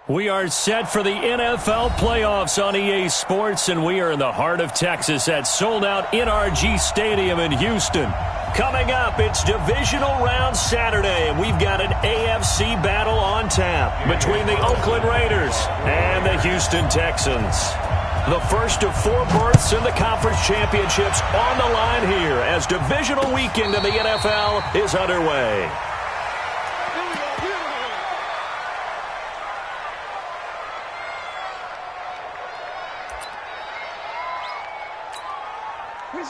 We are set for the NFL playoffs on EA Sports, and we are in the heart of Texas at sold-out NRG Stadium in Houston. Coming up, it's Divisional Round Saturday, and we've got an AFC battle on tap between the Oakland Raiders and the Houston Texans. The first of 4 berths in the conference championships on the line here as divisional weekend in the NFL is underway.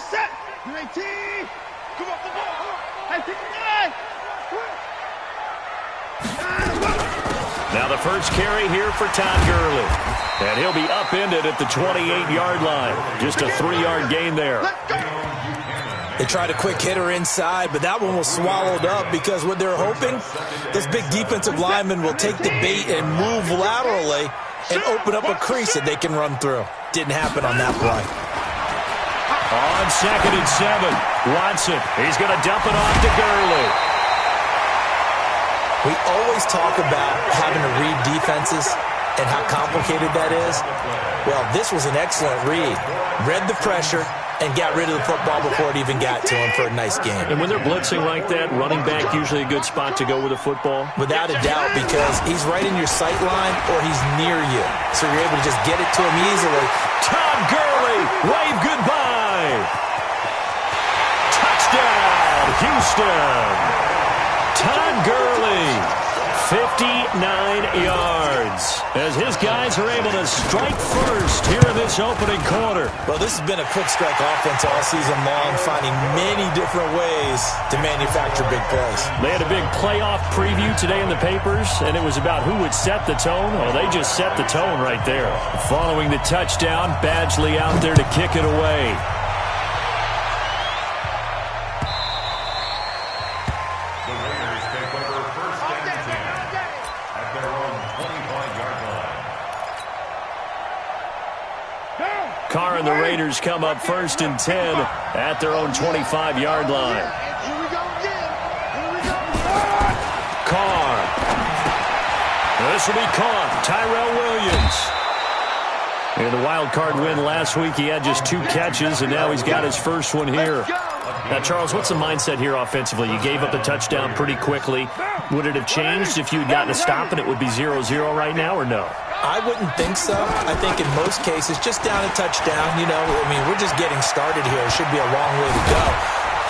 Set. 19. Come off the ball. 19. Now the first carry here for Todd Gurley. And he'll be upended at the 28-yard line. Just a 3-yard gain there. They tried a quick hitter inside, but that one was swallowed up because what they're hoping, those big defensive linemen will take the bait and move laterally and open up a crease that they can run through. Didn't happen on that play. On 2nd and 7, Watson. He's going to dump it off to Gurley. We always talk about having to read defenses and how complicated that is. Well, this was an excellent read. Read the pressure and got rid of the football before it even got to him for a nice game. And when they're blitzing like that, running back usually a good spot to go with a football? Without a doubt, because he's right in your sight line or he's near you. So you're able to just get it to him easily. Todd Gurley, wave goodbye. Touchdown, Houston. Todd Gurley, 59 yards, as his guys are able to strike first here in this opening quarter. Well, this has been a quick strike offense all season long, finding many different ways to manufacture big plays. They had a big playoff preview today in the papers, and it was about who would set the tone. Well, they just set the tone right there. Following the touchdown, Badgley out there to kick it away. Carr and the Raiders come up 1st and 10 at their own 25-yard line. Here we go again. Here we go. Carr. This will be caught. Tyrell Williams. In the wild card win last week, he had just 2 catches, and now he's got his first one here. Now, Charles, what's the mindset here offensively? You gave up the touchdown pretty quickly. Would it have changed if you had gotten a stop and it would be 0-0 right now, or no? I wouldn't think so. I think in most cases, just down a touchdown, you know, I mean, we're just getting started here. It should be a long way to go.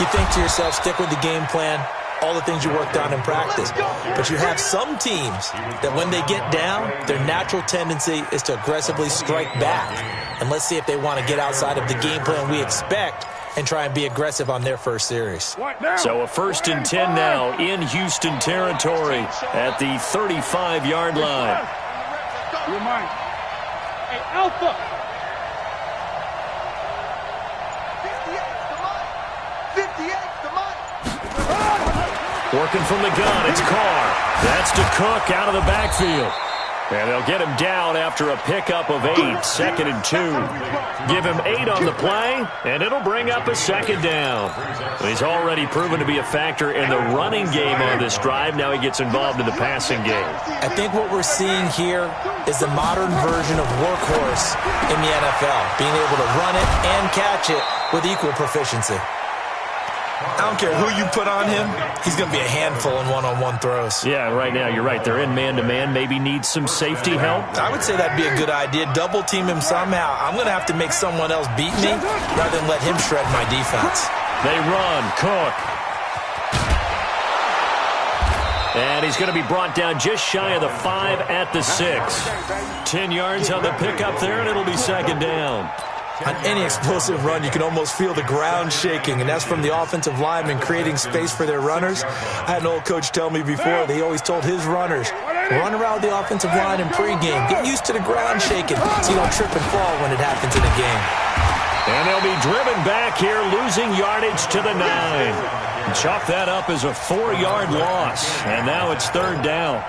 You think to yourself, stick with the game plan, all the things you worked on in practice. But you have some teams that when they get down, their natural tendency is to aggressively strike back. And let's see if they want to get outside of the game plan we expect and try and be aggressive on their first series. So a 1st and 10 now in Houston territory at the 35-yard line. You're mine. Hey, Alpha. 58, come on. Working from the gun, it's Carr. That's to Cook out of the backfield. And they'll get him down after a pickup of 8, 2nd and 2. Give him 8 on the play, and it'll bring up a 2nd down. He's already proven to be a factor in the running game on this drive. Now he gets involved in the passing game. I think what we're seeing here is the modern version of workhorse in the NFL, being able to run it and catch it with equal proficiency. I don't care who you put on him, he's going to be a handful in one-on-one throws. Yeah, right now, you're right. They're in man-to-man. Maybe needs some safety help. I would say that'd be a good idea. Double team him somehow. I'm going to have to make someone else beat me rather than let him shred my defense. They run. Cook. And he's going to be brought down just shy of the 5 at the 6. 10 yards on the pickup there, and it'll be 2nd down. On any explosive run, you can almost feel the ground shaking, and that's from the offensive linemen creating space for their runners. I had an old coach tell me before, they always told his runners, run around the offensive line in pregame. Get used to the ground shaking so you don't trip and fall when it happens in a game. And they'll be driven back here, losing yardage to the 9. Chalk that up as a 4-yard loss, and now it's 3rd down.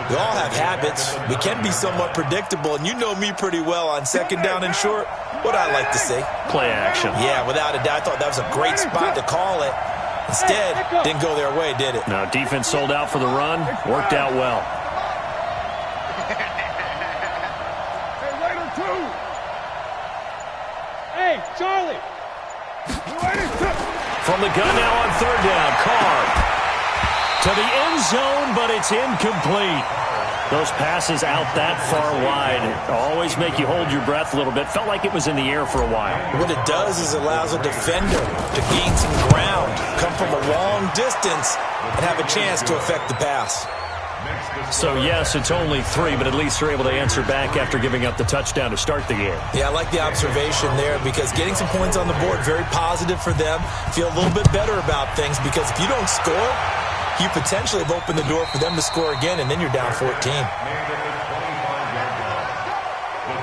We all have habits. We can be somewhat predictable, and you know me pretty well on 2nd down and short. What I like to say? Play action. Yeah, without a doubt. I thought that was a great spot to call it. Instead, didn't go their way, did it? No, defense sold out for the run. Worked out well. From the gun now on third down, Carr to the end zone, but it's incomplete. Those passes out that far wide always make you hold your breath a little bit. Felt like it was in the air for a while. What it does is it allows a defender to gain some ground, come from a long distance, and have a chance to affect the pass. So, yes, it's only 3, but at least they're able to answer back after giving up the touchdown to start the game. Yeah, I like the observation there because getting some points on the board, very positive for them. Feel a little bit better about things because if you don't score, you potentially have opened the door for them to score again, and then you're down 14. The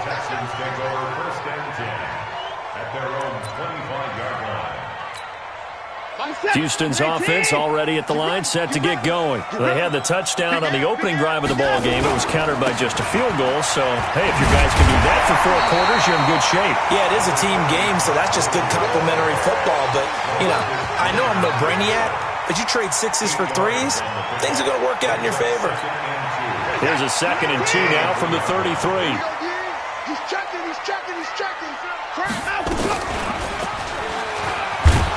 Texans take over first and 10 at their own 25-yard line. Houston's offense already at the line, set to get going. They had the touchdown on the opening drive of the ball game. It was countered by just a field goal. So, hey, if your guys can do that for 4 quarters, you're in good shape. Yeah, it is a team game, so that's just good complementary football. But, I know I'm no brainiac, but you trade 6s for 3s, things are going to work out in your favor. Here's a 2nd and 2 now from the 33. He's checking.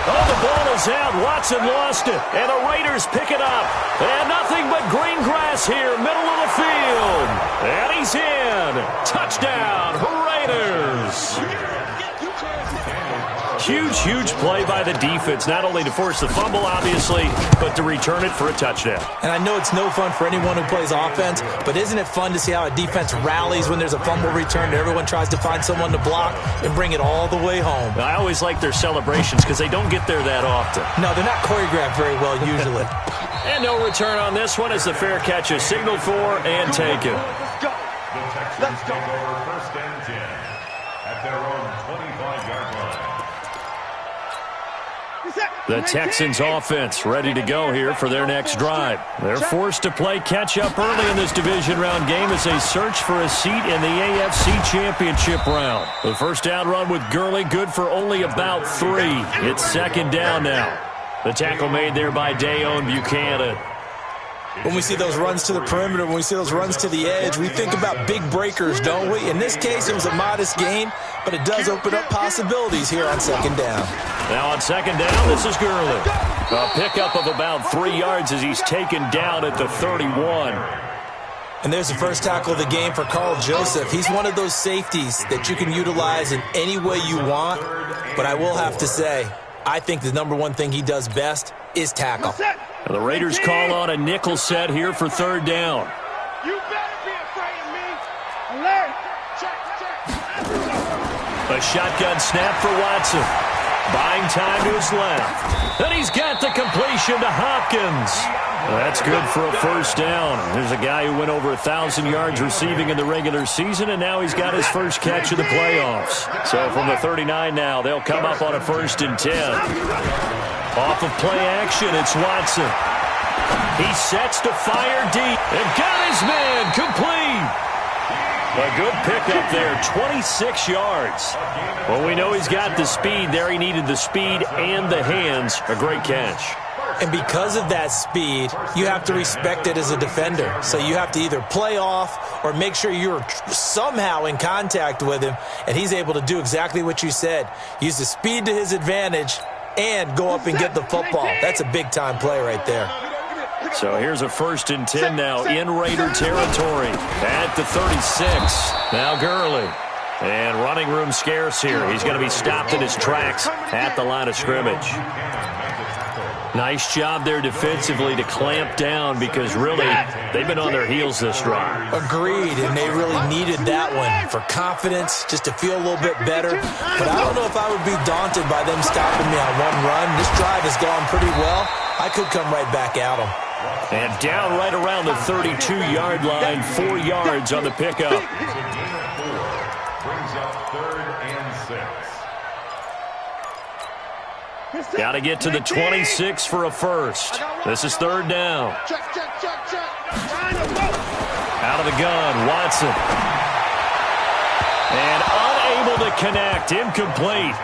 Oh, the ball is out. Watson lost it, and the Raiders pick it up. And nothing but green grass here, middle of the field. And he's in. Touchdown, Raiders. Huge play by the defense, not only to force the fumble, obviously, but to return it for a touchdown. And I know it's no fun for anyone who plays offense, but isn't it fun to see how a defense rallies when there's a fumble return and everyone tries to find someone to block and bring it all the way home? I always like their celebrations because they don't get there that often. No, they're not choreographed very well usually. And no return on this one as the fair catch is signaled for and taken. The Texans take over first and 10 at their own 25-yard line. The Texans offense ready to go here for their next drive. They're forced to play catch-up early in this division round game as they search for a seat in the AFC Championship round. The first down run with Gurley, good for only about 3. It's 2nd down now. The tackle made there by Dayon Buchanan. When we see those runs to the perimeter, when we see those runs to the edge, we think about big breakers, don't we? In this case, it was a modest gain, but it does open up possibilities here on 2nd down. Now on 2nd down, this is Gurley. A pickup of about 3 yards as he's taken down at the 31. And there's the first tackle of the game for Carl Joseph. He's one of those safeties that you can utilize in any way you want, but I will have to say, I think the number one thing he does best is tackle. The Raiders call on a nickel set here for 3rd down. You better be afraid of me. Alert. Check. A shotgun snap for Watson. Buying time to his left. And he's got the completion to Hopkins. That's good for a first down. There's a guy who went over 1,000 yards receiving in the regular season, and now he's got his first catch in the playoffs. So from the 39 now, they'll come up on a 1st and 10. Off of play action, it's Watson. He sets to fire deep and got his man complete. A good pickup there, 26 yards. Well, we know he's got the speed there. He needed the speed and the hands. A great catch. And because of that speed, you have to respect it as a defender. So you have to either play off or make sure you're somehow in contact with him, and he's able to do exactly what you said. Use the speed to his advantage and go up and get the football. That's a big-time play right there. So here's a 1st and 10 now in Raider territory at the 36. Now Gurley. And running room scarce here. He's going to be stopped in his tracks at the line of scrimmage. Nice job there defensively to clamp down because really they've been on their heels this drive. Agreed, and they really needed that one for confidence, just to feel a little bit better. But I don't know if I would be daunted by them stopping me on one run. This drive has gone pretty well. I could come right back at them. And down right around the 32-yard line, 4 yards on the pickup. Brings up 3rd and 6. Got to get to the 26 for a first. This is 3rd down. Check. Out of the gun, Watson. And unable to connect, incomplete.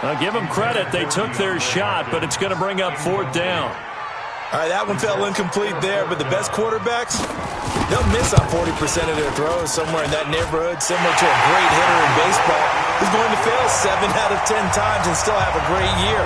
I'll give them credit. They took their shot, but it's going to bring up 4th down. All right, that one fell incomplete there, but the best quarterbacks, they'll miss on 40% of their throws, somewhere in that neighborhood, similar to a great hitter in baseball who's going to fail 7 out of 10 times and still have a great year.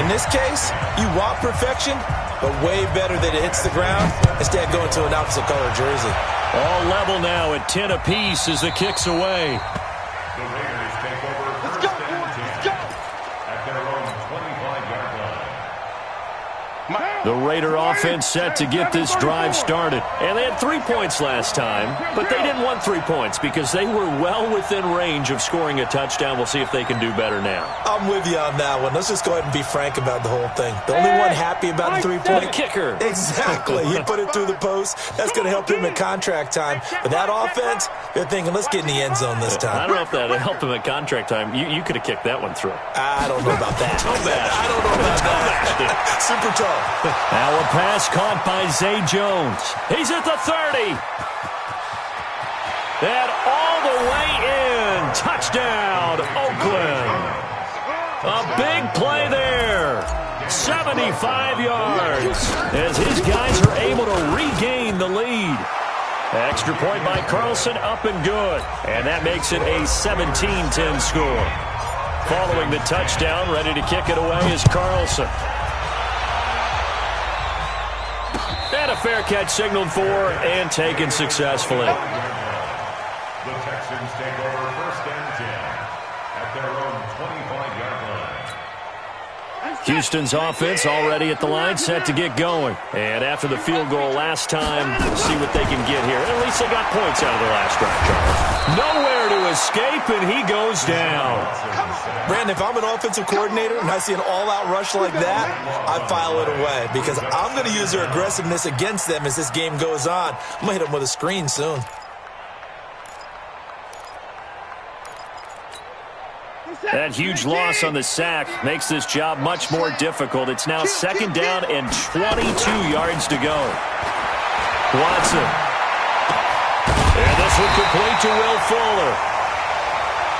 In this case, you want perfection, but way better that it hits the ground instead of going to an opposite color jersey. All level now at 10 apiece as the kick's away. The Raiders take over first and 10 at their own 25-yard line. The Raider offense set to get this drive started. And they had 3 points last time, but they didn't want 3 points because they were well within range of scoring a touchdown. We'll see if they can do better now. I'm with you on that one. Let's just go ahead and be frank about the whole thing. The only one happy about the 3-point The kicker. Exactly. He put it through the post. That's going to help him at contract time. But that offense, they're thinking, let's get in the end zone this time. I don't know if that helped him at contract time. You could have kicked that one through. I don't know about that. Toe bash. I don't know about that. Super toe. Now a pass caught by Zay Jones. He's at the 30. And all the way in. Touchdown, Oakland. A big play there. 75 yards as his guys are able to regain the lead. Extra point by Carlson, up and good. And that makes it a 17-10 score. Following the touchdown, ready to kick it away is Carlson. And a fair catch signaled for and taken successfully. The Texans take over first and 10 at their own 25-yard line. Houston's offense already at the line, set to get going. And after the field goal last time, we'll see what they can get here. At least they got points out of the last drive, Charles. Nowhere to escape, and he goes down. Brandon, if I'm an offensive coordinator and I see an all-out rush like that, I file it away because I'm going to use their aggressiveness against them as this game goes on. I'm going to hit them with a screen soon. That huge loss on the sack makes this job much more difficult. It's now 2nd down and 22 yards to go. Watson. And this one complete to Will Fuller.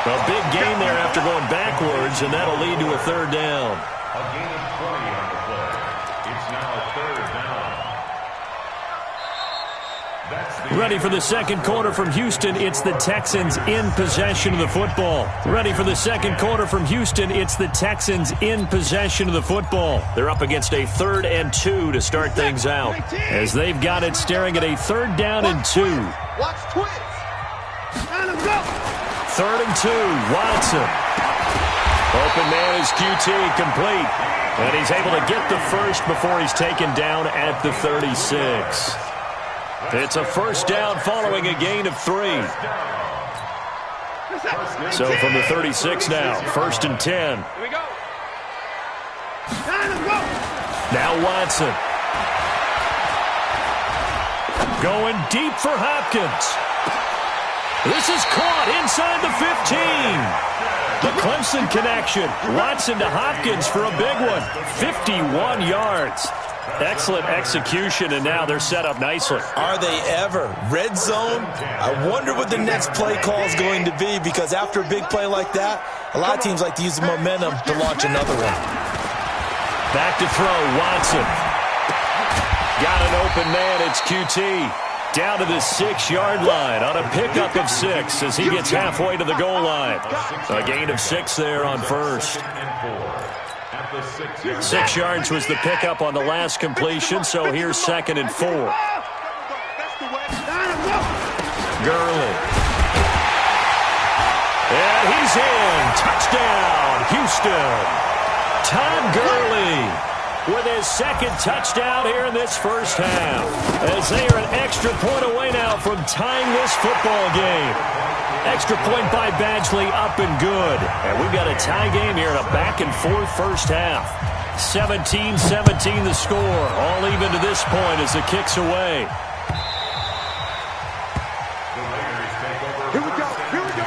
A big gain there after going backwards, and that'll lead to a 3rd down. A gain of 20 on the play. It's now 3rd down. Ready for the second quarter from Houston. It's the Texans in possession of the football. Ready for the second quarter from Houston. It's the Texans in possession of the football. They're up against a 3rd and 2 to start things out, as they've got it staring at a 3rd down and 2. Watch twins. Let him go. 3rd and 2. Watson. Open man is QT, complete. And he's able to get the first before he's taken down at the 36. It's a 1st down following a gain of 3. So from the 36 now, 1st and 10. Here we go. Let him go. Now Watson. Going deep for Hopkins. This is caught inside the 15. The Clemson connection. Watson to Hopkins for a big one. 51 yards. Excellent execution, and now they're set up nicely. Are they ever? Red zone? I wonder what the next play call is going to be, because after a big play like that, a lot of teams like to use the momentum to launch another one. Back to throw, Watson. Got an open man, it's QT. Down to the 6-yard line on a pickup of 6 as he gets halfway to the goal line. A gain of 6 there on 1st. 6 yards was the pickup on the last completion, so here's 2nd and 4. Gurley. And he's in. Touchdown, Houston. Todd Gurley with his 2nd touchdown here in this 1st half, as they are an extra point away now from tying this football game. Extra point by Badgley, up and good. And we've got a tie game here in a back-and-forth 1st half. 17-17 the score. All even to this point as the kick's away. Here we go. Here we go.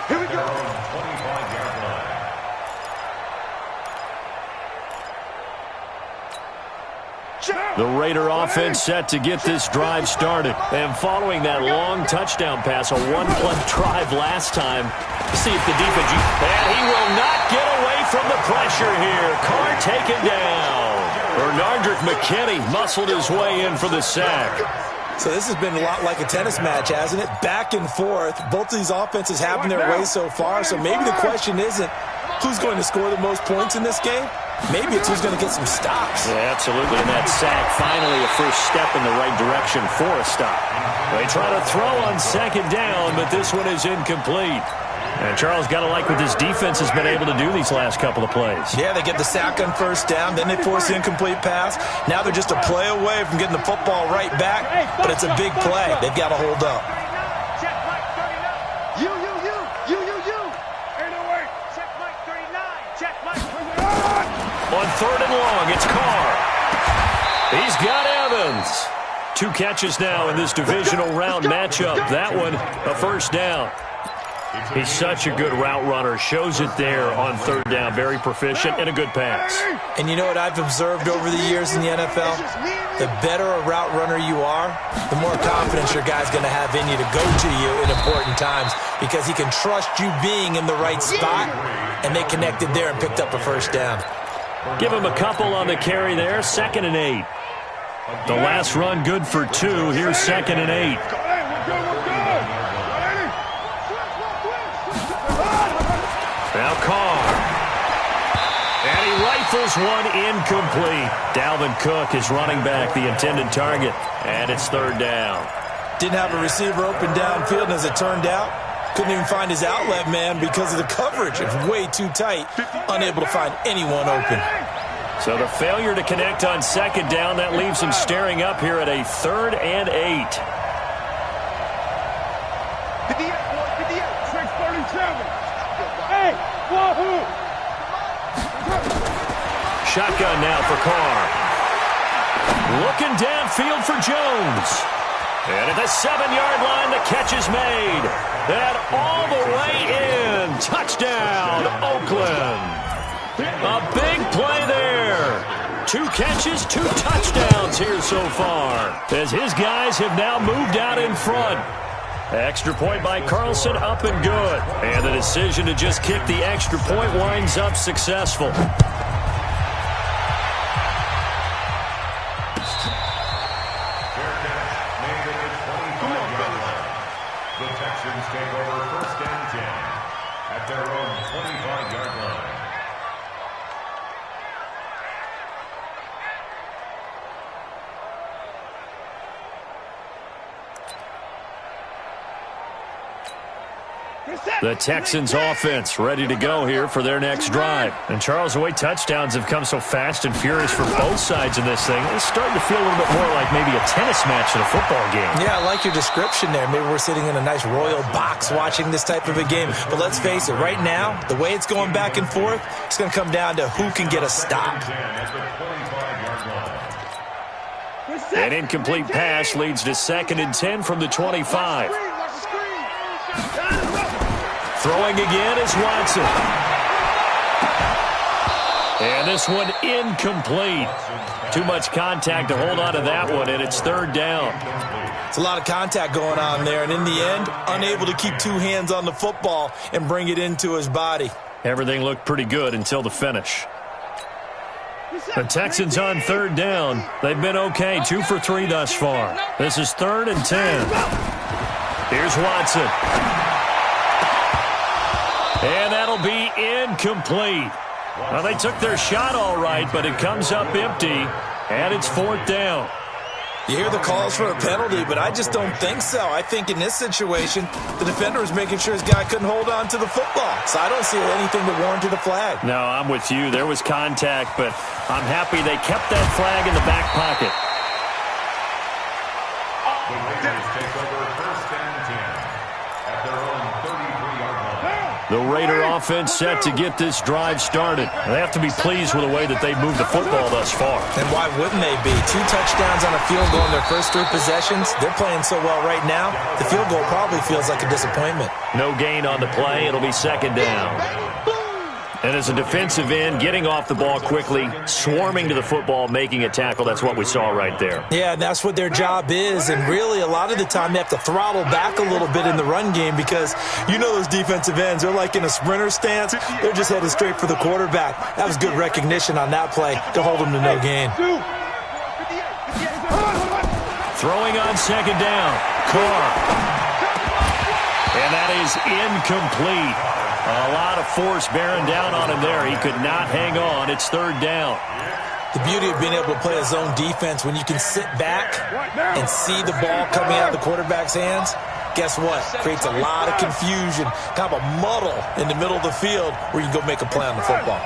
Here we go. 25-yard line. The Raider offense set to get this drive started. And following that long touchdown pass, a one-play drive last time, see if the defense... And he will not get away from the pressure here. Carr taken down. Or Benardrick McKinney muscled his way in for the sack. So this has been a lot like a tennis match, hasn't it? Back and forth. Both of these offenses having their way so far. So maybe the question isn't who's going to score the most points in this game. Maybe it's who's going to get some stops. Yeah, absolutely. And that sack, finally a first step in the right direction for a stop. They try to throw on second down, but this one is incomplete. And Charles, got to like what this defense has been able to do these last couple of plays. Yeah, they get the sack on first down, then they force the incomplete pass. Now they're just a play away from getting the football right back, but it's a big play. They've got to hold up. Check Mike 39. You. Ain't no way. Check Mike 39. Check Mike 39. On third and long, it's Carr. He's got Evans. 2 catches now in this divisional round matchup. That one, a first down. He's such a good route runner. Shows it there on third down. Very proficient and a good pass. And you know what I've observed over the years in the NFL? The better a route runner you are, the more confidence your guy's going to have in you to go to you in important times because he can trust you being in the right spot, and they connected there and picked up a first down. Give him a couple on the carry there. 2nd and 8. The last run good for 2. Here's 2nd and 8. Now Carr. And he rifles one incomplete. Dalvin Cook is running back, the intended target. And it's third down. Didn't have a receiver open downfield, and as it turned out, couldn't even find his outlet man because of the coverage. It's way too tight, unable to find anyone open. So the failure to connect on second down, that leaves him staring up here at a 3rd and 8. 58, boy, 58. 637. Hey, wahoo! Shotgun now for Carr. Looking downfield for Jones. And at the 7-yard line, the catch is made. And all the way in. Touchdown, Oakland. A big play there. 2 catches, 2 touchdowns here so far, as his guys have now moved out in front. Extra point by Carlson, up and good. And the decision to just kick the extra point winds up successful. The Texans take over 1st and 10 at their own 25-yard line. The Texans offense ready to go here for their next drive. And Charles, the way touchdowns have come so fast and furious for both sides in this thing, it's starting to feel a little bit more like maybe a tennis match than a football game. Yeah, I like your description there. Maybe we're sitting in a nice royal box watching this type of a game. But let's face it, right now, the way it's going back and forth, it's going to come down to who can get a stop. An incomplete pass leads to 2nd and 10 from the 25. Throwing again is Watson. And this one incomplete. Too much contact to hold on to that one, and it's 3rd down. It's a lot of contact going on there, and in the end, unable to keep 2 hands on the football and bring it into his body. Everything looked pretty good until the finish. The Texans on 3rd down. They've been okay, 2 for 3 thus far. This is 3rd and 10. Here's Watson. And that'll be incomplete. Well, they took their shot all right, but it comes up empty, and it's 4th down. You hear the calls for a penalty, but I just don't think so. I think in this situation, the defender was making sure his guy couldn't hold on to the football. So I don't see anything that warranted a flag. No, I'm with you. There was contact, but I'm happy they kept that flag in the back pocket. The Raiders take over 1st and 10 at their own 33-yard line. The Raider offense set to get this drive started. They have to be pleased with the way that they've moved the football thus far. And why wouldn't they be? 2 touchdowns on a field goal in their first 3 possessions. They're playing so well right now, the field goal probably feels like a disappointment. No gain on the play. It'll be 2nd down. And as a defensive end, getting off the ball quickly, swarming to the football, making a tackle, that's what we saw right there. Yeah, and that's what their job is. And really, a lot of the time, they have to throttle back a little bit in the run game because you know those defensive ends, they're like in a sprinter stance. They're just headed straight for the quarterback. That was good recognition on that play to hold them to no gain. Throwing on second down. Carr. And that is incomplete. A lot of force bearing down on him there. He could not hang on. It's third down. The beauty of being able to play a zone defense when you can sit back and see the ball coming out of the quarterback's hands, guess what? Creates a lot of confusion, kind of a muddle in the middle of the field where you can go make a play on the football.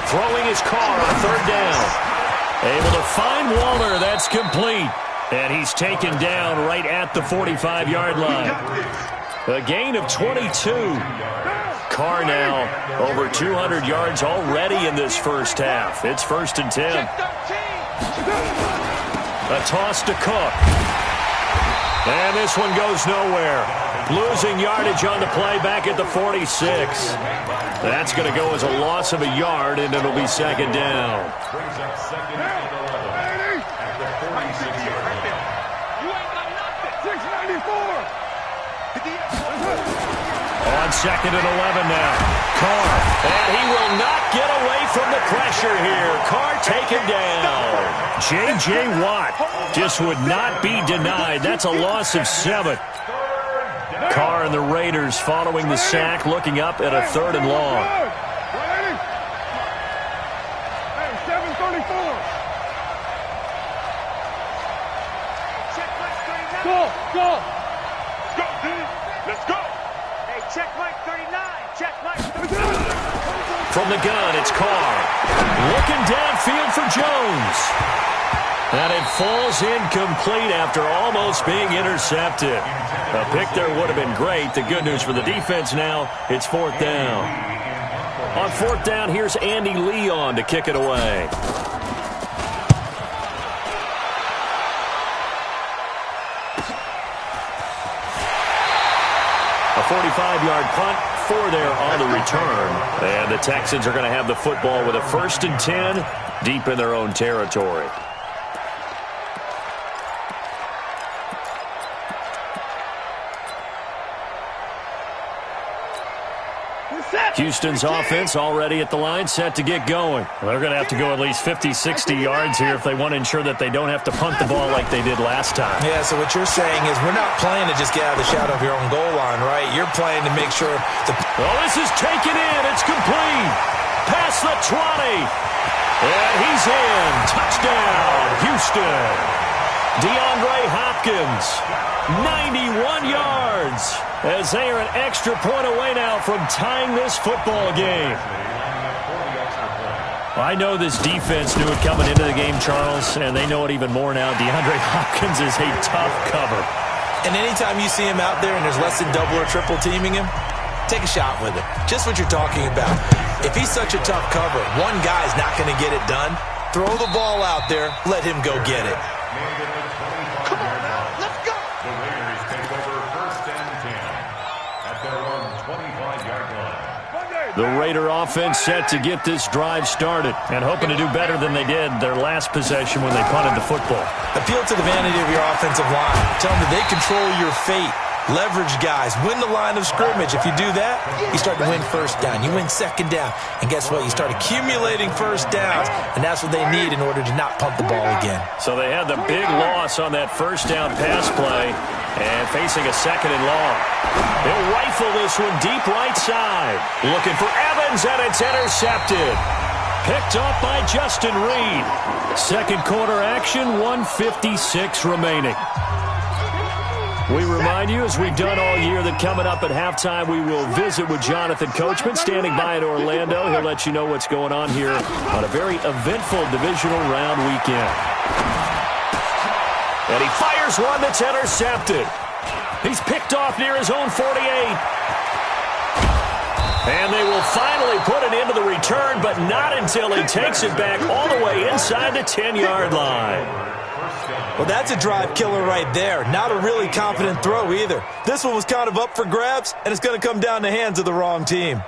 Throwing his Carr on third down. Able to find Waller. That's complete. And he's taken down right at the 45-yard line. A gain of 22. Carr now over 200 yards already in this first half. It's 1st and 10. A toss to Cook. And this one goes nowhere. Losing yardage on the play back at the 46. That's going to go as a loss of a yard, and it'll be second down. Brings up second and 11 at the 46-yard line. You ain't got nothing. 694. On second and 11 now. Carr. And he will not get away from the pressure here. Carr taken down. J.J. Watt just would not be denied. That's a loss of 7. Carr and the Raiders following the sack, looking up at a 3rd and long. Hey, 734. Go. Go, dude. Let's go. Hey, check Mike 39. Check Mike 39. From the gun, it's Carr. Looking downfield for Jones. And it falls incomplete after almost being intercepted. A pick there would have been great. The good news for the defense now, it's 4th down. On 4th down, here's Andy Leon to kick it away. A 45-yard punt for there on the return. And the Texans are going to have the football with a 1st and 10 deep in their own territory. Houston's offense already at the line, set to get going. Well, they're going to have to go at least 50, 60 yards here if they want to ensure that they don't have to punt the ball like they did last time. Yeah, so what you're saying is we're not playing to just get out of the shadow of your own goal line, right? You're playing to make sure the... Oh, this is taken in. It's complete. Past the 20. And he's in. Touchdown, Houston. DeAndre Hopkins, 91 yards. As they are an extra point away now from tying this football game. I know this defense knew it coming into the game, Charles, and they know it even more now. DeAndre Hopkins is a tough cover. And anytime you see him out there and there's less than double or triple teaming him, take a shot with him. Just what you're talking about. If he's such a tough cover, one guy's not going to get it done. Throw the ball out there. Let him go get it. Come on now. Let's go. The Raiders take over 1st and 10 at their own 25-yard line. The Raider offense set to get this drive started and hoping to do better than they did their last possession when they punted the football. Appeal to the vanity of your offensive line. Tell them that they control your fate. Leverage guys. Win the line of scrimmage. If you do that, you start to win 1st down. You win 2nd down. And guess what? You start accumulating 1st downs, and that's what they need in order to not punt the ball again. So they had the big loss on that 1st down pass play and facing a 2nd and long. They'll rifle this one deep right side. Looking for Evans, and it's intercepted. Picked up by Justin Reed. Second quarter action, 1:56 remaining. We remind you, as we've done all year, that coming up at halftime, we will visit with Jonathan Coachman, standing by in Orlando. He'll let you know what's going on here on a very eventful divisional round weekend. And he fires one that's intercepted. He's picked off near his own 48. And they will finally put an end to the return, but not until he takes it back all the way inside the 10-yard line. first down. Well, that's a drive killer right there. Not a really confident throw either. This one was kind of up for grabs, and it's going to come down in the hands of the wrong team.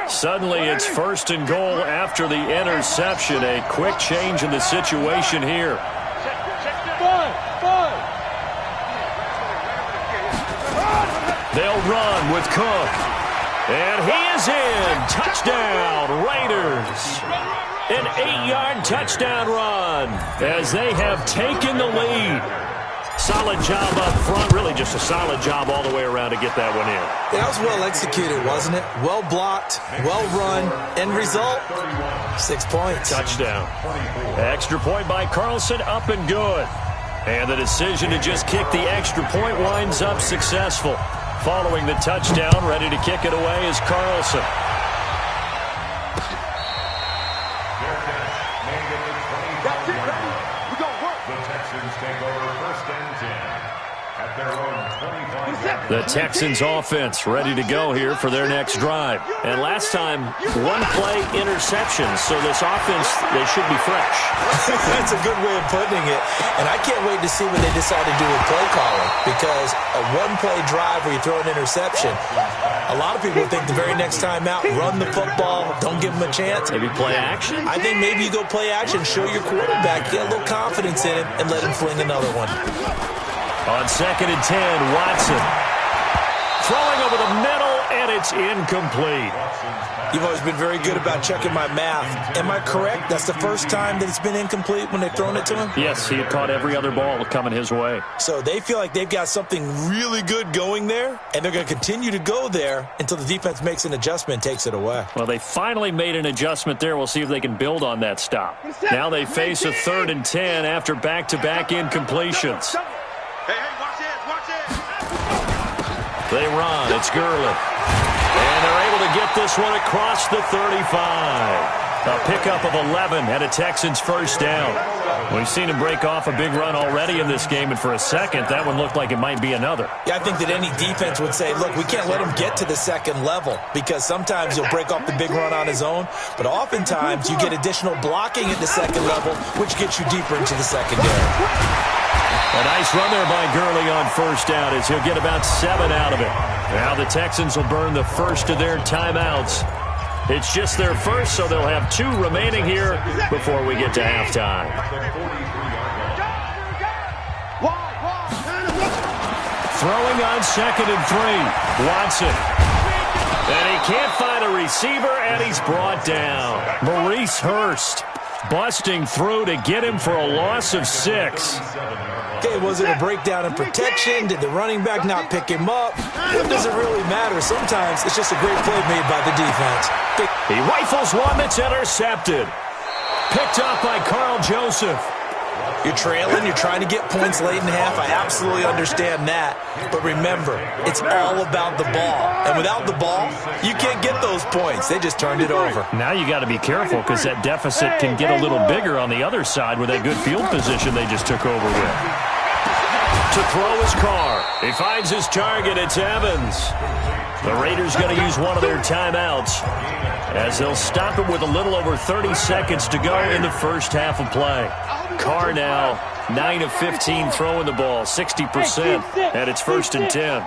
Suddenly, it's first and goal after the interception. A quick change in the situation here. They'll run with Cook. And he is in. Touchdown, Raiders. An 8-yard touchdown run as they have taken the lead. Solid job up front. Really just a solid job all the way around to get that one in. That was well executed, wasn't it? Well blocked, well run. End result, 6 points. Touchdown. Extra point by Carlson, up and good. And the decision to just kick the extra point winds up successful. Following the touchdown, ready to kick it away is Carlson. That's it, baby. We're going to work. The Texans take over first and 10 at their own 25-yard line. The Texans offense ready to go here for their next drive. And last time, one-play interception, so this offense, they should be fresh. That's a good way of putting it. And I can't wait to see what they decide to do with play calling, because a one-play drive where you throw an interception, a lot of people think the very next time out, run the football, don't give them a chance. Maybe play action? I think maybe you go play action, show your quarterback, get a little confidence in him, and let him fling another one. On 2nd and 10, Watson. Throwing over the middle, and it's incomplete. You've always been very good about checking my math. Am I correct? That's the first time that it's been incomplete when they've thrown it to him? Yes, he had caught every other ball coming his way. So they feel like they've got something really good going there, and they're going to continue to go there until the defense makes an adjustment and takes it away. Well, they finally made an adjustment there. We'll see if they can build on that stop. Now they face a 3rd and 10 after back-to-back incompletions. Hey, watch this, watch this. They run. It's Gurley. And they're able to get this one across the 35. A pickup of 11 and a Texans first down. We've seen him break off a big run already in this game, and for a second, that one looked like it might be another. Yeah, I think that any defense would say, look, we can't let him get to the second level, because sometimes he'll break off the big run on his own, but oftentimes you get additional blocking at the second level, which gets you deeper into the secondary. A nice run there by Gurley on first down as he'll get about 7 out of it. Now the Texans will burn the first of their timeouts. It's just their first, so they'll have 2 remaining here before we get to halftime. Throwing on 2nd and 3. Watson. And he can't find a receiver, and he's brought down. Maurice Hurst busting through to get him for a loss of 6. Okay, was it a breakdown in protection? Did the running back not pick him up? What does it really matter? Sometimes it's just a great play made by the defense. He rifles one that's intercepted. Picked up by Carl Joseph. You're trailing, you're trying to get points late in half. I absolutely understand that. But remember, it's all about the ball. And without the ball, you can't get those points. They just turned it over. Now you got to be careful because that deficit can get a little bigger on the other side with that good field position they just took over with. To throw his car. He finds his target. It's Evans. The Raiders going to use one of their timeouts as they'll stop it with a little over 30 seconds to go in the first half of play. Carr now 9 of 15 throwing the ball, 60%, and it's 1st and 10.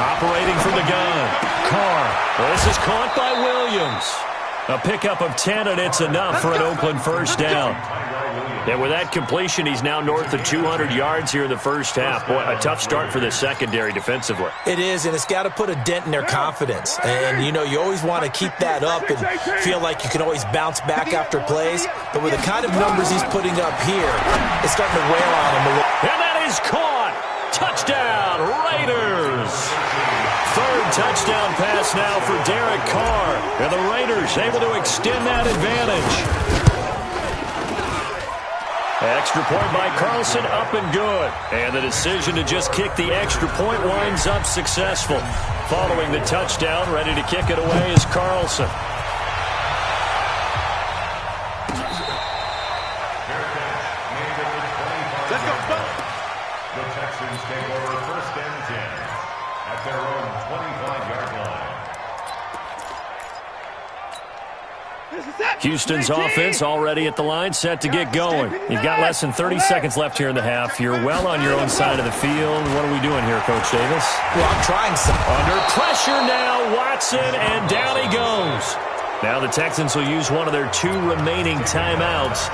Operating from the gun, Carr. This is caught by Williams. A pickup of 10, and it's enough for an Oakland first down. And with that completion, he's now north of 200 yards here in the first half. Boy, a tough start for the secondary defensively. It is, and it's got to put a dent in their confidence. And, you know, you always want to keep that up and feel like you can always bounce back after plays. But with the kind of numbers he's putting up here, it's starting to wear on him a little. And that is caught. Touchdown, Raiders. 3rd touchdown pass now for Derek Carr. And the Raiders able to extend that advantage. Extra point by Carlson, up and good. And the decision to just kick the extra point winds up successful. Following the touchdown, ready to kick it away is Carlson. Let's go. The Texans take over 1st and 10 at their own 25-yard line. Houston's offense already at the line, set to get going. You've got less than 30 seconds left here in the half. You're well on your own side of the field. What are we doing here, Coach Davis? Well, I'm trying something. Under pressure now, Watson, and down he goes. Now the Texans will use one of their 2 remaining timeouts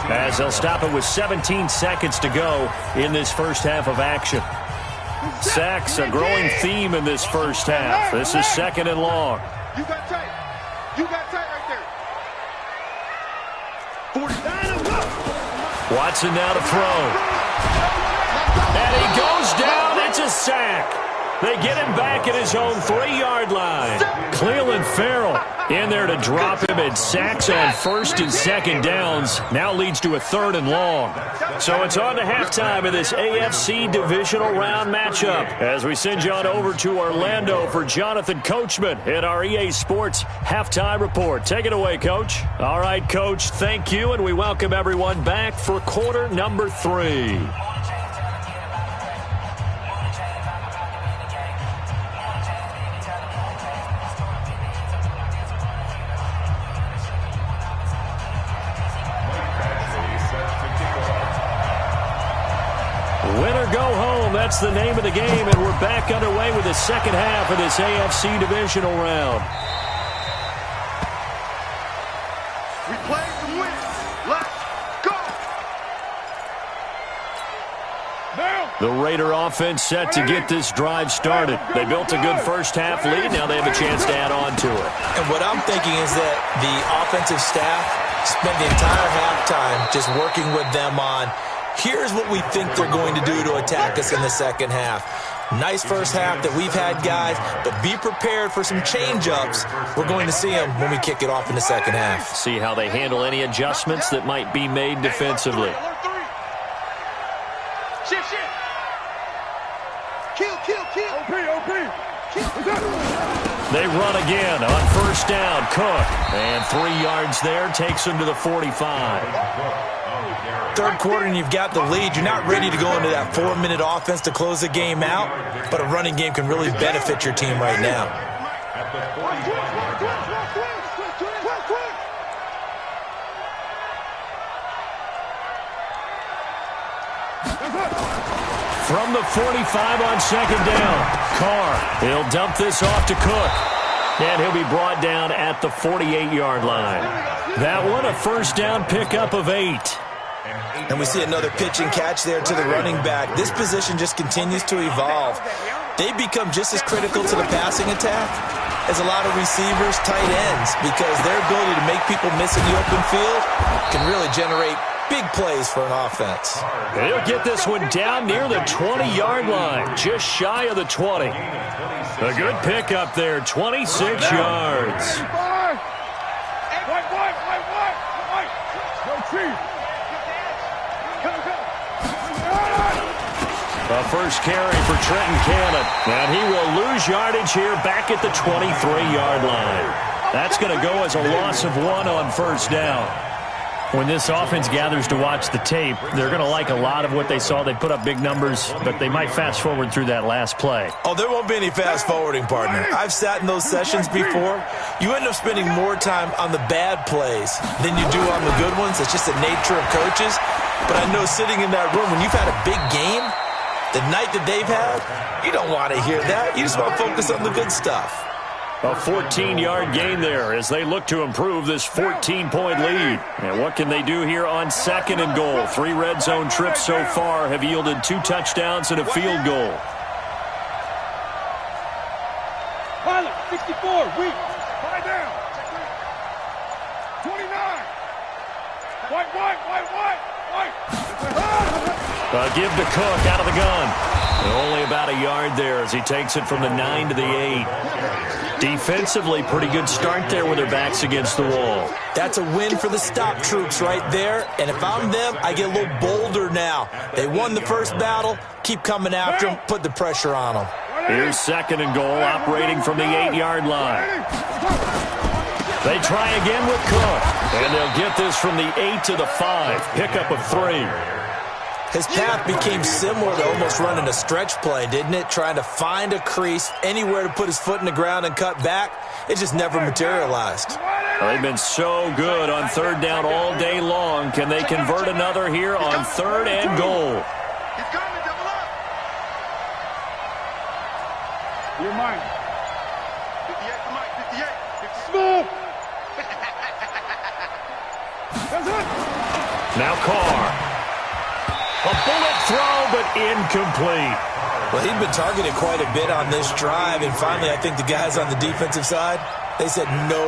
as they'll stop it with 17 seconds to go in this first half of action. Sacks, a growing theme in this first half. This is 2nd and long. You got tight. You got tight right there. 49. Watson now to throw. And he goes down. It's a sack. They get him back at his own 3-yard line. Clelin Ferrell in there to drop him, and sacks on 1st and 2nd downs now leads to a 3rd and long. So it's on to halftime of this AFC divisional round matchup as we send you on over to Orlando for Jonathan Coachman in our EA Sports halftime report. Take it away, Coach. All right, Coach, thank you, and we welcome everyone back for quarter number 3. Win or go home, that's the name of the game, and we're back underway with the second half of this AFC divisional round. We play to win. Let's go. Now. The Raider offense set to get this drive started. They built a good first half lead. Now they have a chance to add on to it. And what I'm thinking is that the offensive staff spent the entire halftime just working with them on, here's what we think they're going to do to attack us in the second half. Nice first half that we've had, guys, but be prepared for some change-ups. We're going to see them when we kick it off in the second half. See how they handle any adjustments that might be made defensively. Shift. Kill. OP. They run again on first down. Cook, and 3 yards there, takes them to the 45. Third quarter and you've got the lead. You're not ready to go into that 4-minute offense to close the game out, but a running game can really benefit your team right now. From the 45 on second down, Carr, he'll dump this off to Cook, and he'll be brought down at the 48-yard line. That one, a first down pickup of 8. And we see another pitch and catch there to the running back. This position just continues to evolve. They become just as critical to the passing attack as a lot of receivers, tight ends, because their ability to make people miss in the open field can really generate big plays for an offense. They'll get this one down near the 20-yard line, just shy of the 20. A good pickup there, 26 yards. A first carry for Trenton Cannon, and he will lose yardage here back at the 23-yard line. That's going to go as a loss of 1 on first down. When this offense gathers to watch the tape, they're going to like a lot of what they saw. They put up big numbers, but they might fast forward through that last play. Oh, there won't be any fast forwarding, partner. I've sat in those sessions before. You end up spending more time on the bad plays than you do on the good ones. It's just the nature of coaches. But I know sitting in that room, when you've had a big game, the night that they've had, you don't want to hear that. You just want to focus on the good stuff. A 14-yard gain there as they look to improve this 14-point lead. And what can they do here on second and goal? 3 red zone trips so far have yielded 2 touchdowns and a field goal. Pilot, 64, weak. 5 down. 29. White. Give to Cook out of the gun. And only about a yard there as he takes it from the 9 to the 8. Defensively, pretty good start there with their backs against the wall. That's a win for the stop troops right there. And if I'm them, I get a little bolder now. They won the first battle. Keep coming after them. Put the pressure on them. Here's second and goal, operating from the 8-yard line. They try again with Cook. And they'll get this from the 8 to the 5. Pickup of 3. His path became similar to almost running a stretch play, didn't it? Trying to find a crease, anywhere to put his foot in the ground and cut back. It just never materialized. Well, they've been so good on third down all day long. Can they convert another here on third and goal? He's coming, double up. You're mine. 58 to Mike, 58. Smooth. That's it. Now Carr. A bullet throw, but incomplete. Well, he'd been targeted quite a bit on this drive, and finally I think the guys on the defensive side, they said no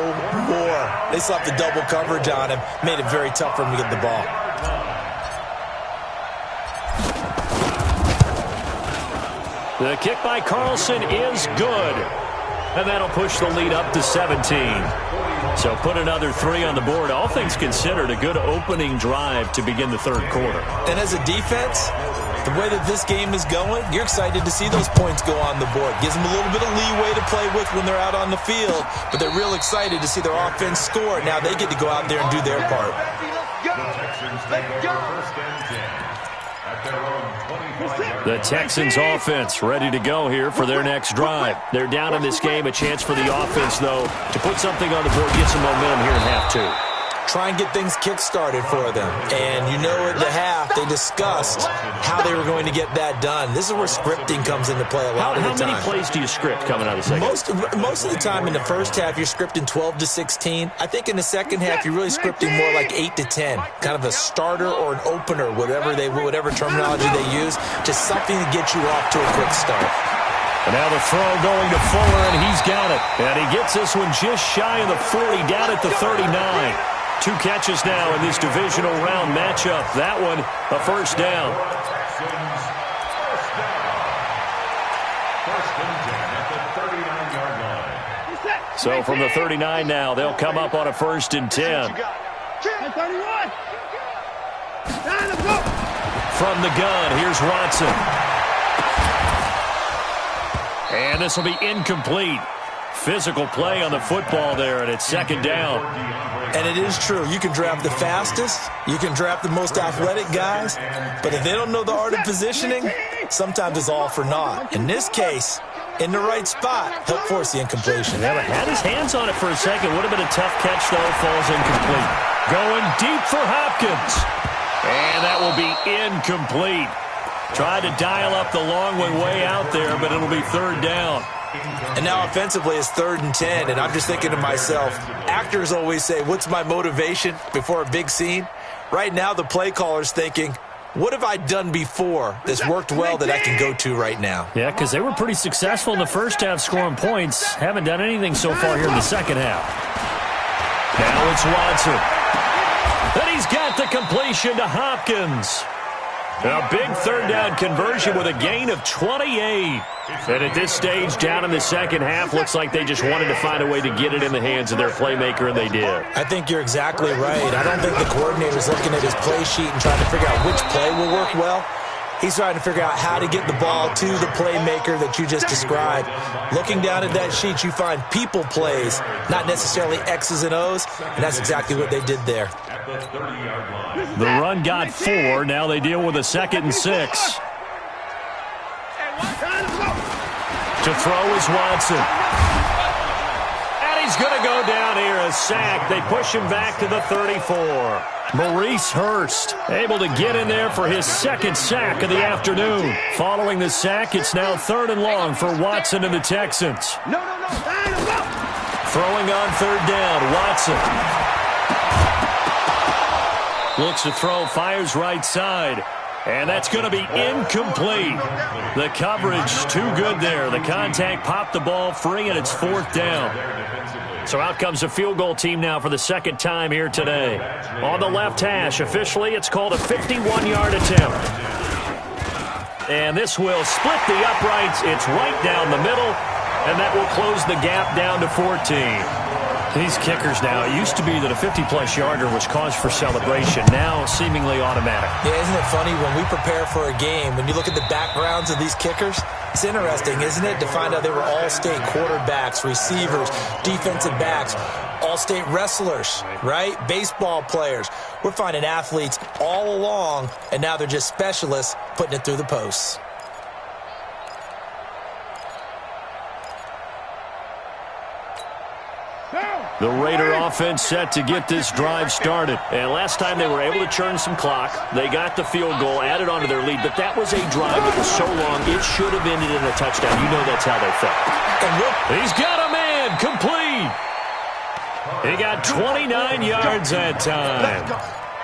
more. They slapped the double coverage on him, made it very tough for him to get the ball. The kick by Carlson is good. And that'll push the lead up to 17. So put another 3 on the board. All things considered, a good opening drive to begin the third quarter. And as a defense, the way that this game is going, you're excited to see those points go on the board. Gives them a little bit of leeway to play with when they're out on the field, but they're real excited to see their offense score. Now they get to go out there and do their part. The Texans offense ready to go here for their next drive. They're down in this game. A chance for the offense, though, to put something on the board, get some momentum here in half 2. Try and get things kick-started for them. And you know at the half, they discussed how they were going to get that done. This is where scripting comes into play a lot of the time. How many plays do you script coming out of the second? Most of the time in the first half, you're scripting 12 to 16. I think in the second half, you're really scripting more like 8 to 10. Kind of a starter or an opener, whatever terminology they use. Just something to get you off to a quick start. And now the throw going to Fuller, and he's got it. And he gets this one just shy of the 40, down at the 39. 2 catches now in this divisional round matchup. That one, a first down. So from the 39 now, they'll come up on a 1st and 10. From the gun, here's Watson. And this will be incomplete. Physical play on the football there, and it's 2nd down. And it is true. You can draft the fastest. You can draft the most athletic guys. But if they don't know the art of positioning, sometimes it's all for naught. In this case, in the right spot, help force the incompletion. Yeah, but had his hands on it for a second. Would have been a tough catch, though. Falls incomplete. Going deep for Hopkins. And that will be incomplete. Tried to dial up the long one way out there, but it'll be 3rd down. And now offensively it's 3rd and 10, and I'm just thinking to myself, actors always say, what's my motivation before a big scene? Right now the play caller's thinking, what have I done before that's worked well that I can go to right now? Yeah, because they were pretty successful in the first half scoring points. Haven't done anything so far here in the second half. Now it's Watson. And he's got the completion to Hopkins. A big 3rd down conversion with a gain of 28. And at this stage, down in the second half, looks like they just wanted to find a way to get it in the hands of their playmaker, and they did. I think you're exactly right. I don't think the coordinator's looking at his play sheet and trying to figure out which play will work well. He's trying to figure out how to get the ball to the playmaker that you just described. Looking down at that sheet, you find people plays, not necessarily X's and O's, and that's exactly what they did there. The run got 4. Now they deal with a 2nd and 6. To throw is Watson. And he's going to go down here, a sack. They push him back to the 34. Maurice Hurst able to get in there for his 2nd sack of the afternoon. Following the sack, it's now 3rd and long for Watson and the Texans. Throwing on 3rd down, Watson. Looks to throw, fires right side. And that's going to be incomplete. The coverage too good there. The contact popped the ball free, and it's 4th down. So out comes a field goal team now for the 2nd time here today. On the left hash, officially, it's called a 51-yard attempt. And this will split the uprights. It's right down the middle, and that will close the gap down to 14. These kickers now, it used to be that a 50-plus yarder was cause for celebration. Now seemingly automatic. Yeah, isn't it funny when we prepare for a game, when you look at the backgrounds of these kickers, it's interesting, isn't it, to find out they were all-state quarterbacks, receivers, defensive backs, all-state wrestlers, right? Baseball players. We're finding athletes all along, and now they're just specialists putting it through the posts. Down. The Raider offense set to get this drive started. And last time they were able to churn some clock. They got the field goal, added on to their lead. But that was a drive that was so long, it should have ended in a touchdown. You know that's how they felt. He's got a man, complete. He got 29 yards that time.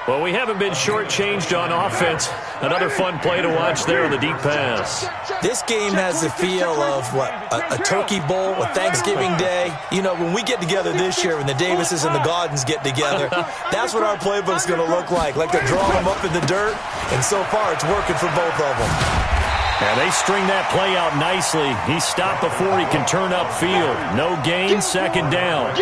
Well, we haven't been shortchanged on offense. Another fun play to watch there on the deep pass. This game has the feel of, a turkey bowl, a Thanksgiving Day. You know, when we get together this year, when the Davises and the Gaudens get together, that's what our playbook's going to look like. Like they're drawing them up in the dirt, and so far it's working for both of them. And they string that play out nicely. He stopped before he can turn upfield. No gain, second down.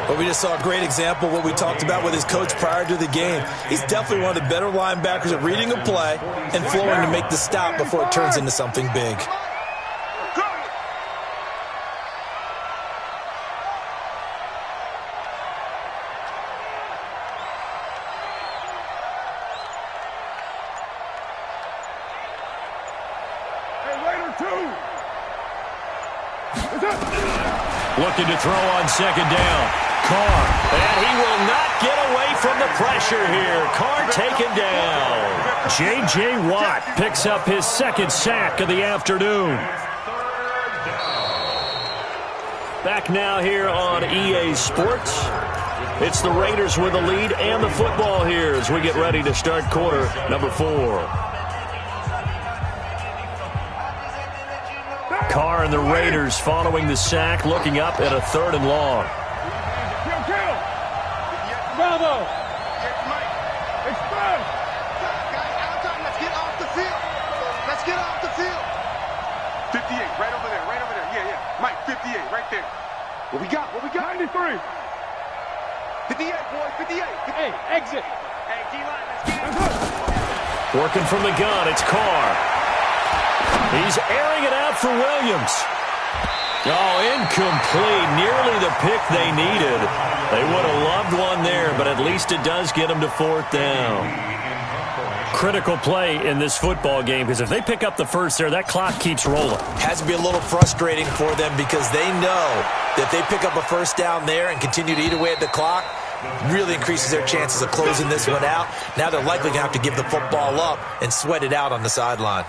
But we just saw a great example of what we talked about with his coach prior to the game. He's definitely one of the better linebackers at reading a play and flowing to make the stop before it turns into something big. Looking to throw on second down. Carr, and he will not get away from the pressure here. Carr taken down. J.J. Watt picks up his second sack of the afternoon. Back now here on EA Sports. It's the Raiders with the lead and the football here as we get ready to start quarter number 4. Carr and the Raiders following the sack, looking up at a 3rd and long. Bravo! Express! Let's get off the field. Let's get off the field. 58, right over there, right over there. Yeah. Mike, 58, right there. What we got? 93. 58, boy, 58. Hey, exit. Hey, D-line, let's get it. Working from the gun, it's Carr. He's airing it out for Williams. Oh, incomplete. Nearly the pick they needed. They would have loved one there, but at least it does get them to 4th down. Critical play in this football game, because if they pick up the first there, that clock keeps rolling. Has to be a little frustrating for them because they know that if they pick up a first down there and continue to eat away at the clock, really increases their chances of closing this one out. Now they're likely going to have to give the football up and sweat it out on the sideline.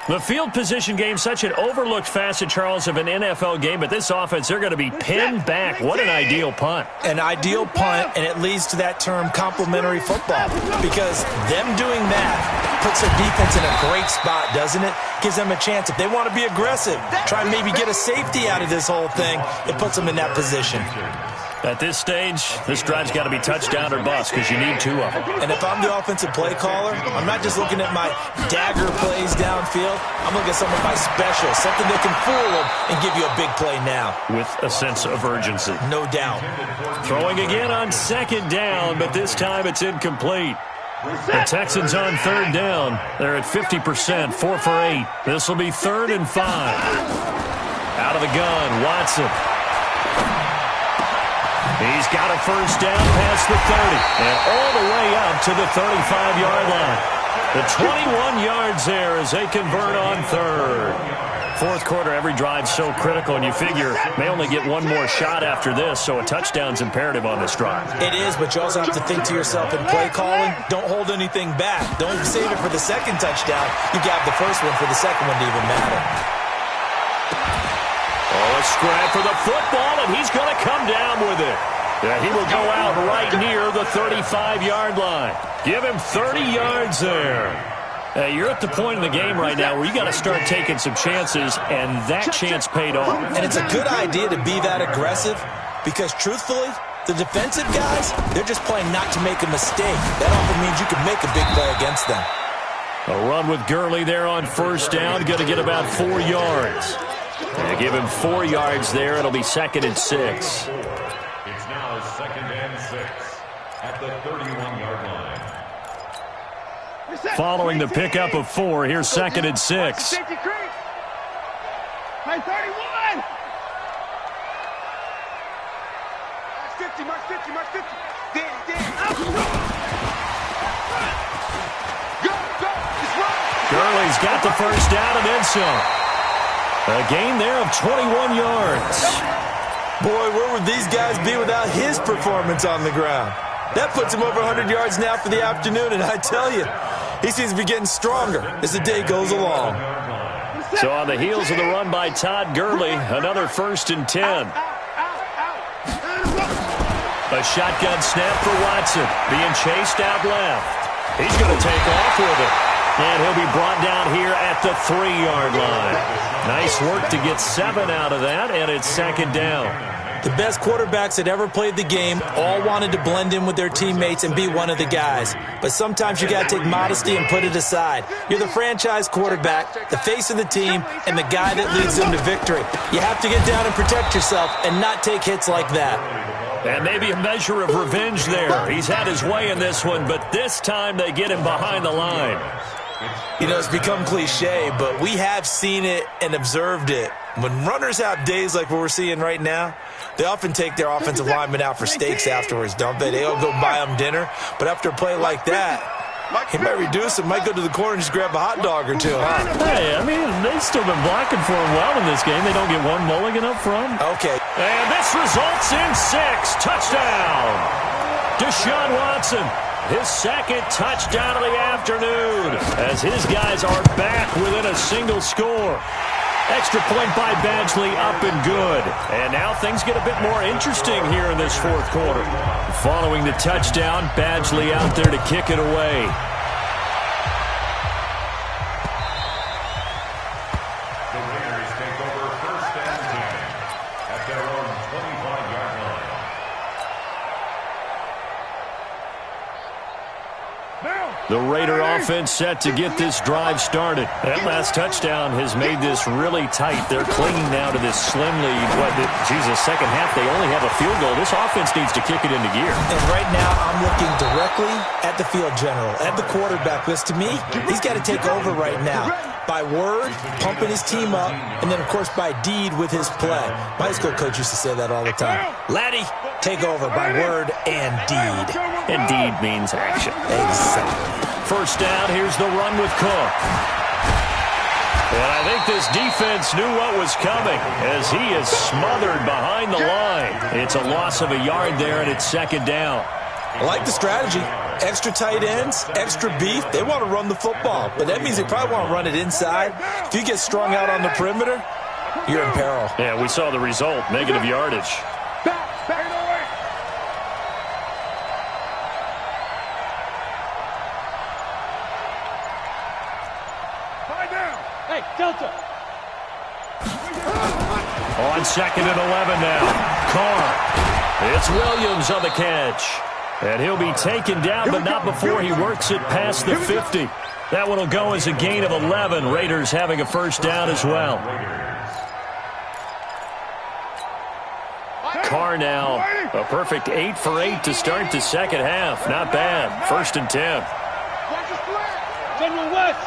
The field position game, such an overlooked facet, Charles, of an NFL game, but this offense, they're going to be pinned back. What an ideal punt. An ideal punt, and it leads to that term complementary football, because them doing that puts their defense in a great spot, doesn't it? Gives them a chance. If they want to be aggressive, try and maybe get a safety out of this whole thing, it puts them in that position. At this stage, this drive's got to be touchdown or bust because you need 2 of them. And if I'm the offensive play caller, I'm not just looking at my dagger plays downfield. I'm looking at some of my specials, something that can fool them and give you a big play now. With a sense of urgency. No doubt. Throwing again on second down, but this time it's incomplete. The Texans on 3rd down. They're at 50%, 4 for 8. This will be 3rd and 5. Out of the gun, Watson. He's got a first down past the 30 and all the way up to the 35-yard line. The 21 yards there as they convert on 3rd. 4th quarter, every drive so critical, and you figure may only get one more shot after this, so a touchdown's imperative on this drive. It is, but you also have to think to yourself in play calling, don't hold anything back. Don't save it for the second touchdown. You got the first one for the second one to even matter. Oh, a scrap for the football, and he's going to come down with it. Yeah, he will go out right near the 35-yard line. Give him 30 yards there. You're at the point in the game right now where you got to start taking some chances, and that chance paid off. And it's a good idea to be that aggressive because, truthfully, the defensive guys, they're just playing not to make a mistake. That often means you can make a big play against them. A run with Gurley there on first down, going to get about 4 yards. And give him 4 yards there. It'll be 2nd and 6. It's now 2nd and 6 at the 31-yard line. Following the pickup of 4, here's 2nd and 6. My 31! Mark 50. Gurley's got the first down and then some. A gain there of 21 yards. Boy, where would these guys be without his performance on the ground? That puts him over 100 yards now for the afternoon, and I tell you, he seems to be getting stronger as the day goes along. So on the heels of the run by Todd Gurley, another 1st and 10. A shotgun snap for Watson, being chased out left. He's going to take off with it. And he'll be brought down here at the 3-yard line. Nice work to get 7 out of that, and it's 2nd down. The best quarterbacks that ever played the game all wanted to blend in with their teammates and be one of the guys. But sometimes you got to take modesty and put it aside. You're the franchise quarterback, the face of the team, and the guy that leads them to victory. You have to get down and protect yourself and not take hits like that. And maybe a measure of revenge there. He's had his way in this one, but this time they get him behind the line. You know, it's become cliche, but we have seen it and observed it. When runners have days like what we're seeing right now, they often take their offensive linemen out for steaks afterwards, don't they? They all go buy them dinner. But after a play like that, he might reduce it, might go to the corner and just grab a hot dog or two, huh? Hey, I mean, they've still been blocking for him well in this game. They don't get one mulligan up front. Okay. And this results in 6. Touchdown. Deshaun Watson. His 2nd touchdown of the afternoon as his guys are back within a single score. Extra point by Badgley up and good. And now things get a bit more interesting here in this 4th quarter. Following the touchdown, Badgley out there to kick it away. The Raiders take over 1st and 10 at their own 25-yard line. The Raider offense set to get this drive started. That last touchdown has made this really tight. They're clinging now to this slim lead. Second half, they only have a field goal. This offense needs to kick it into gear. And right now, I'm looking directly at the field general, at the quarterback. Because to me, he's got to take over right now. By word, pumping his team up, and then, of course, by deed with his play. My high school coach used to say that all the time. Laddie, take over by word and deed. And deed means action. Exactly. 1st down, here's the run with Cook. And I think this defense knew what was coming as he is smothered behind the line. It's a loss of a yard there, and it's 2nd down. I like the strategy. Extra tight ends, extra beef. They want to run the football, but that means they probably want to run it inside. If you get strung out on the perimeter, you're in peril. Yeah, we saw the result, negative yardage. Hey, Delta. On 2nd and 11 now. Carr. It's Williams on the catch. And he'll be taken down, but not before he works it past the 50. That one will go as a gain of 11. Raiders having a 1st down as well. Carr now, a perfect 8 for 8 to start the 2nd half. Not bad. 1st and 10. General West.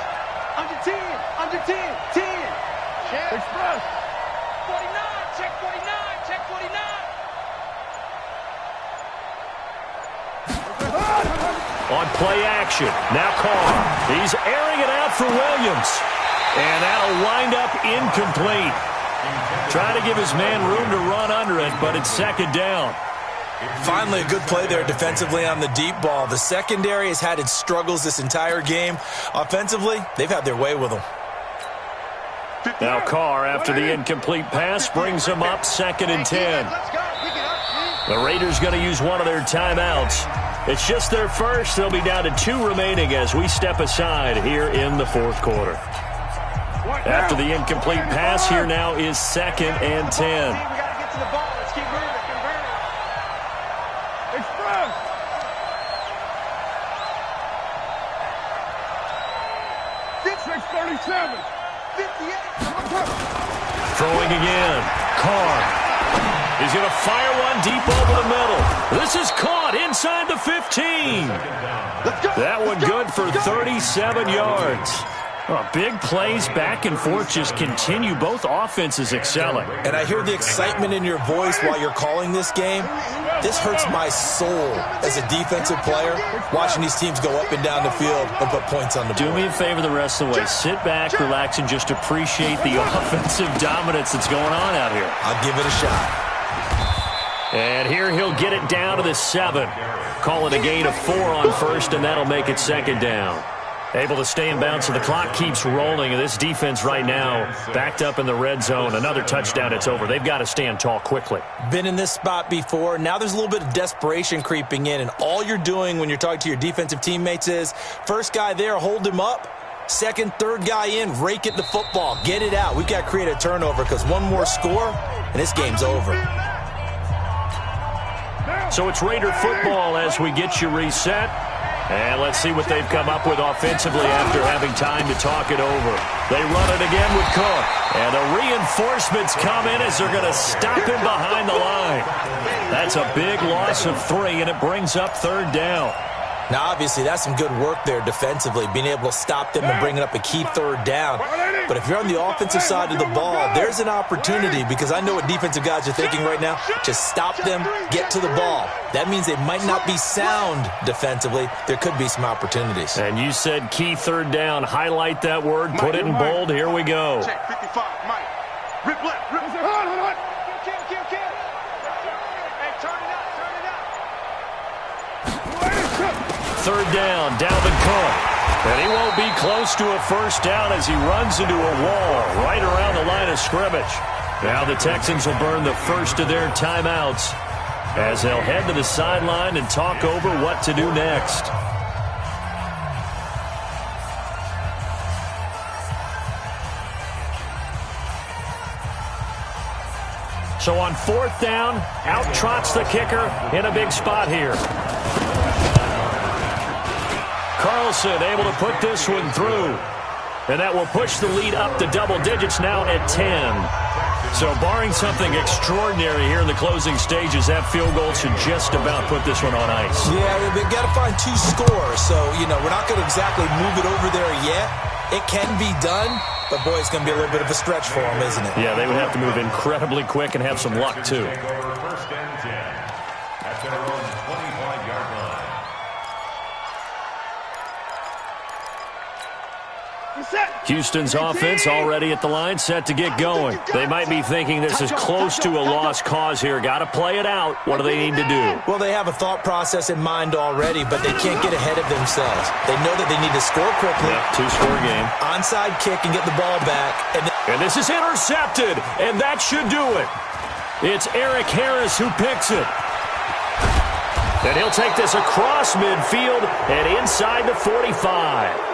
Under 10. Under 10. 10. Express. 49. Check 49. Check 49. On play action. Now Carr. He's airing it out for Williams. And that'll wind up incomplete. Trying to give his man room to run under it, but it's 2nd down. Finally, a good play there defensively on the deep ball. The secondary has had its struggles this entire game. Offensively, they've had their way with them. Now Carr, after the incomplete pass, brings him up 2nd and 10. The Raiders going to use one of their timeouts. It's just their first. They'll be down to 2 remaining as we step aside here in the 4th quarter. After the incomplete pass, here now is 2nd and 10. We got to get to the ball. Let's keep moving. Convert it. Express. 637. 58. Throwing again. Carr. He's going to fire one deep over the middle. This is caught inside the 15. That one good for 37 yards. Oh, big plays back and forth just continue. Both offenses excelling. And I hear the excitement in your voice while you're calling this game. This hurts my soul as a defensive player, watching these teams go up and down the field and put points on the board. Do me a favor the rest of the way. Sit back, relax, and just appreciate the offensive dominance that's going on out here. I'll give it a shot. And here he'll get it down to the 7. Call it a gain of 4 on first, and that'll make it second down. Able to stay in bounds, so the clock keeps rolling. And this defense right now backed up in the red zone. Another touchdown, it's over. They've got to stand tall quickly. Been in this spot before. Now there's a little bit of desperation creeping in, and all you're doing when you're talking to your defensive teammates is first guy there, hold him up. Second, third guy in, rake at the football. Get it out. We've got to create a turnover because one more score, and this game's over. So it's Raider football as we get you reset. And let's see what they've come up with offensively after having time to talk it over. They run it again with Cook. And the reinforcements come in as they're going to stop him behind the line. That's a big loss of 3, and it brings up third down. Now, obviously, that's some good work there defensively, being able to stop them and bringing up a key third down. But if you're on the offensive side of the ball, there's an opportunity because I know what defensive guys are thinking right now. Just stop them, get to the ball. That means they might not be sound defensively. There could be some opportunities. And you said key third down. Highlight that word. Put it in bold. Here we go. Check 55, Mike. Rip left. Rip left. Hold on. Kill. Hey, turn it up. Third down, Dalvin Cook. And he won't be close to a first down as he runs into a wall right around the line of scrimmage. Now the Texans will burn the first of their timeouts as they'll head to the sideline and talk over what to do next. So on fourth down, out trots the kicker in a big spot here. Carlson able to put this one through. And that will push the lead up to double digits now at 10. So barring something extraordinary here in the closing stages, that field goal should just about put this one on ice. Yeah, they've got to find 2 scores. So, we're not going to exactly move it over there yet. It can be done, but, boy, it's going to be a little bit of a stretch for them, isn't it? Yeah, they would have to move incredibly quick and have some luck, too. First and 10 at their own 25-yard line. Houston's offense already at the line, set to get going. They might be thinking this is close to a lost cause here. Got to play it out. What do they need to do? Well, they have a thought process in mind already, but they can't get ahead of themselves. They know that they need to score quickly. Yep, 2-score game. Onside kick and get the ball back. And this is intercepted, and that should do it. It's Eric Harris who picks it. And he'll take this across midfield and inside the 45.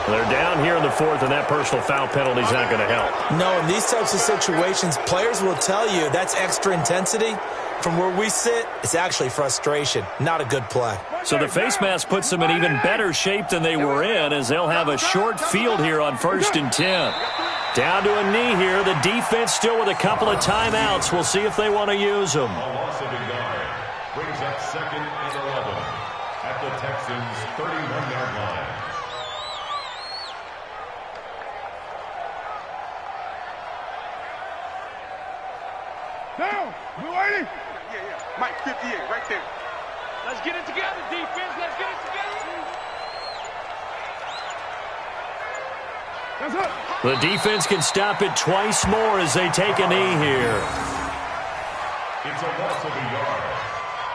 They're down here in the 4th, and that personal foul penalty is not going to help. No, in these types of situations, players will tell you that's extra intensity. From where we sit, it's actually frustration. Not a good play. So the face mask puts them in even better shape than they were in as they'll have a short field here on 1st and 10. Down to a knee here. The defense still with a couple of timeouts. We'll see if they want to use them. A loss of a yard brings up 2nd and 11 at the Texans' 31-yard line. Down. We waiting? Yeah. Mike, 58, right there. Let's get it together, defense. Let's get it together. That's it. The defense can stop it twice more as they take a knee here. It's a loss of a yard.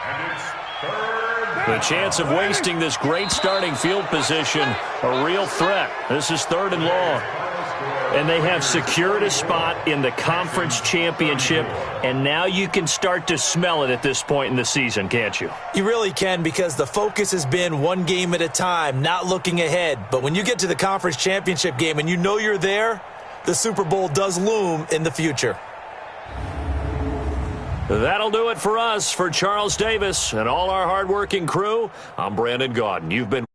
And it's third down. The chance of wasting this great starting field position, a real threat. This is 3rd and long. And they have secured a spot in the conference championship, and now you can start to smell it at this point in the season, can't you? You really can, because the focus has been one game at a time, not looking ahead. But when you get to the conference championship game and you know you're there, the Super Bowl does loom in the future. That'll do it for us. For Charles Davis and all our hardworking crew, I'm Brandon Gaudin. You've been